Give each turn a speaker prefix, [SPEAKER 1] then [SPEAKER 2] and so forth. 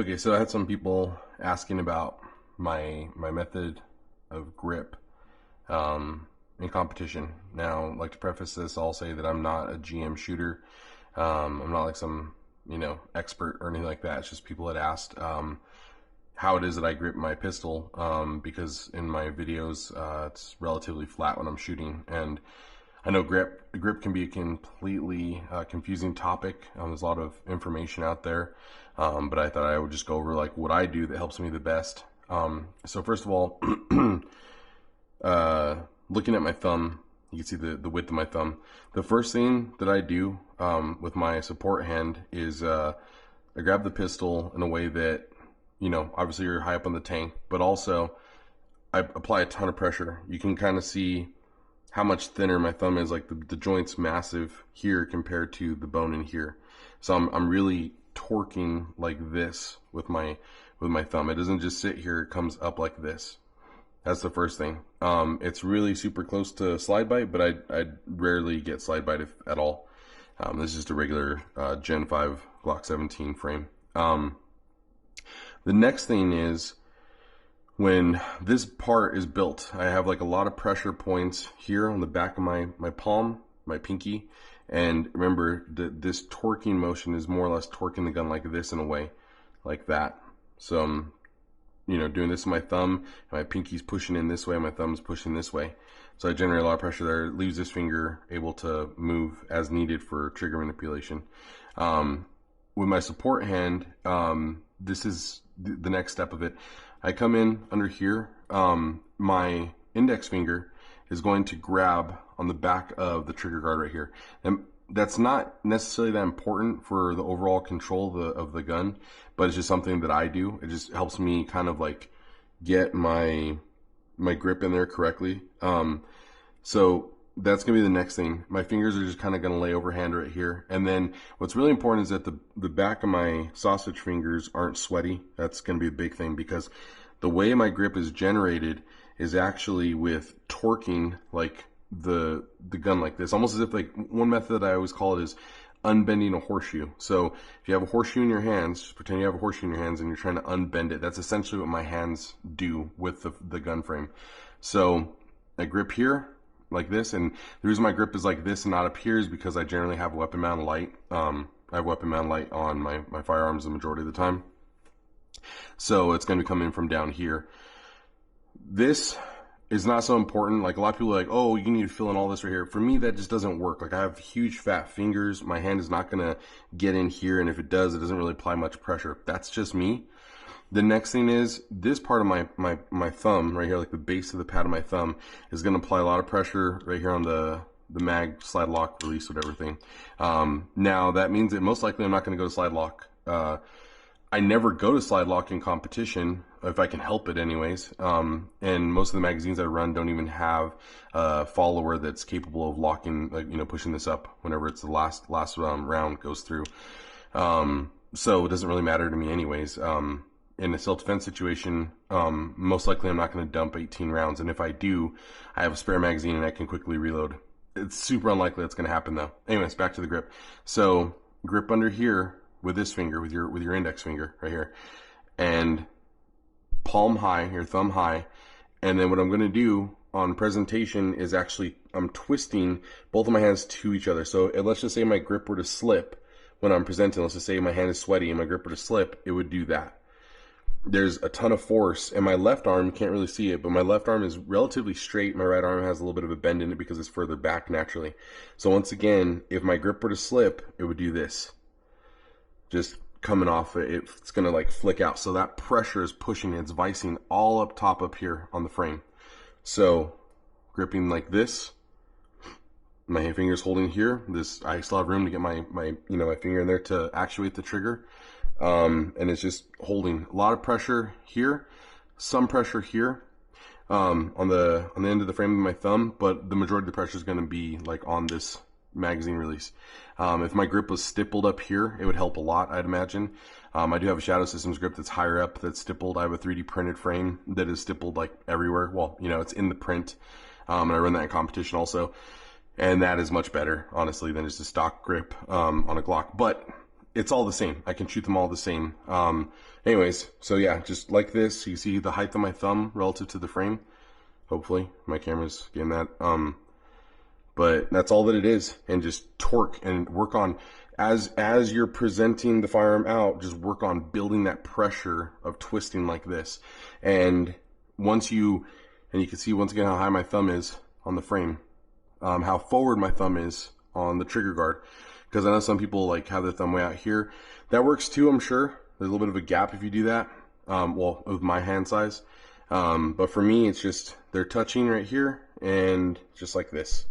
[SPEAKER 1] Okay, so I had some people asking about my method of grip in competition. Now, I'd like to preface this, I'll say that I'm not a GM shooter. I'm not like some, expert or anything like that. It's just people had asked how it is that I grip my pistol, because in my videos it's relatively flat when I'm shooting, and I know grip can be a completely confusing topic. There's a lot of information out there, but I thought I would just go over like what I do that helps me the best. So first of all, looking at my thumb, you can see the width of my thumb. The first thing that I do with my support hand is I grab the pistol in a way that, obviously you're high up on the tank, but also I apply a ton of pressure. You can kind of see how much thinner my thumb is. Like the joint's massive here compared to the bone in here. So I'm really torquing like this with my thumb. It doesn't just sit here, it comes up like this. That's the first thing. It's really super close to slide bite, but I rarely get slide bite at all. This is just a regular Gen 5 Glock 17 frame. The next thing is, when this part is built, I have like a lot of pressure points here on the back of my palm, my pinky. And remember, this torquing motion is more or less torquing the gun like this in a way, like that. So I'm, doing this with my thumb, and my pinky's pushing in this way, and my thumb's pushing this way. So I generate a lot of pressure there. It leaves this finger able to move as needed for trigger manipulation. With my support hand, this is the next step of it. I come in under here, my index finger is going to grab on the back of the trigger guard right here. And that's not necessarily that important for the overall control of the gun, but it's just something that I do. It just helps me kind of like get my grip in there correctly. So that's gonna be the next thing. My fingers are just kind of gonna lay overhand right here. And then what's really important is that the back of my sausage fingers aren't sweaty. That's gonna be a big thing, because the way my grip is generated is actually with torquing like the gun like this. Almost as if, like, one method I always call it is unbending a horseshoe. So if you have a horseshoe in your hands, just pretend you have a horseshoe in your hands and you're trying to unbend it. That's essentially what my hands do with the gun frame. So I grip here like this, and the reason my grip is like this and not up here is because I generally have weapon mount light. I have weapon mount light on my firearms the majority of the time. So it's going to be coming from down here. This is not so important. Like, a lot of people are like, oh, you need to fill in all this right here. For me, that just doesn't work. Like, I have huge fat fingers. My hand is not going to get in here, and if it does, it doesn't really apply much pressure. That's just me. The next thing is, this part of my thumb right here, like the base of the pad of my thumb, is going to apply a lot of pressure right here on the mag, slide lock, release, whatever thing. Now, that means that most likely I'm not going to go to slide lock. I never go to slide lock in competition, if I can help it anyways. And most of the magazines I run don't even have a follower that's capable of locking, like, pushing this up whenever it's the last round goes through. So it doesn't really matter to me anyways. In a self-defense situation, most likely I'm not going to dump 18 rounds. And if I do, I have a spare magazine and I can quickly reload. It's super unlikely that's going to happen though. Anyways, back to the grip. So grip under here with this finger, with your index finger right here, and palm high, your thumb high. And then what I'm going to do on presentation is actually I'm twisting both of my hands to each other. So let's just say my grip were to slip when I'm presenting. Let's just say my hand is sweaty and my grip were to slip, it would do that. There's a ton of force, and my left arm, you can't really see it, but my left arm is relatively straight. My right arm has a little bit of a bend in it because it's further back naturally. So once again, if my grip were to slip, it would do this. Just coming off, it's going to like flick out. So that pressure is pushing, it's vicing all up top up here on the frame. So gripping like this, my finger's holding here. I still have room to get my finger in there to actuate the trigger. And it's just holding a lot of pressure here, some pressure here, on the end of the frame of my thumb, but the majority of the pressure is going to be like on this magazine release. If my grip was stippled up here, it would help a lot, I'd imagine. I do have a Shadow Systems grip that's higher up, that's stippled. I have a 3D printed frame that is stippled like everywhere. Well, it's in the print, and I run that in competition also, and that is much better, honestly, than just a stock grip on a Glock. But it's all the same. I can shoot them all the same. Anyways, so yeah, just like this, you see the height of my thumb relative to the frame. Hopefully my camera's getting that. But that's all that it is. And just torque and work on, as you're presenting the firearm out, just work on building that pressure of twisting like this. And you can see once again how high my thumb is on the frame, how forward my thumb is on the trigger guard. Because I know some people like have their thumb way out here. That works too, I'm sure. There's a little bit of a gap if you do that. Well, with my hand size. But for me, it's just, they're touching right here and just like this.